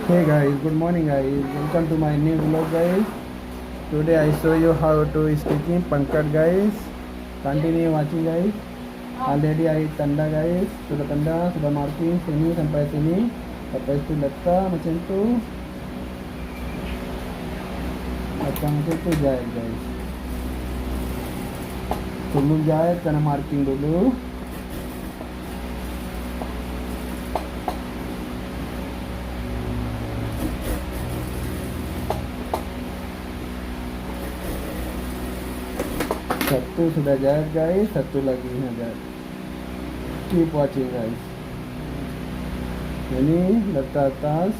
Hey guys, good morning guys. Welcome to my new vlog guys. Today I show you how to stitching pangkat guys. Continue watching guys. Already I tanda guys. Sudah tanda, sudah marking sini sampai sini. Lepas itu letak macam tu. Letak macam tu jahit guys. Sebelum jahit kena marking dulu. Satu sudah jahit guys, satu lagi jahit. Keep watching guys. Ini letak atas.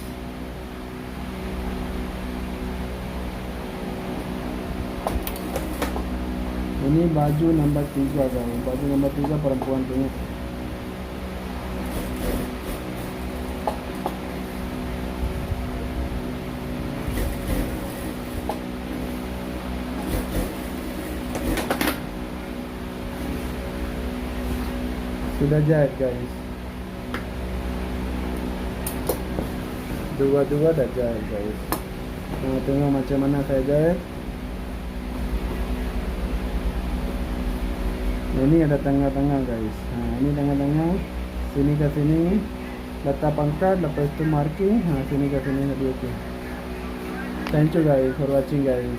Ini baju nombor 3 guys. Baju nombor 3 perempuan punya. Sudah jahit guys. Dua-dua dah jahit guys. Tengok macam mana saya jahit. Ini ada tengah-tengah guys. Ini tengah-tengah. Sini ke sini. Letak pangkat. Lepas itu marking. Sini ke sini. Thank you guys for watching guys.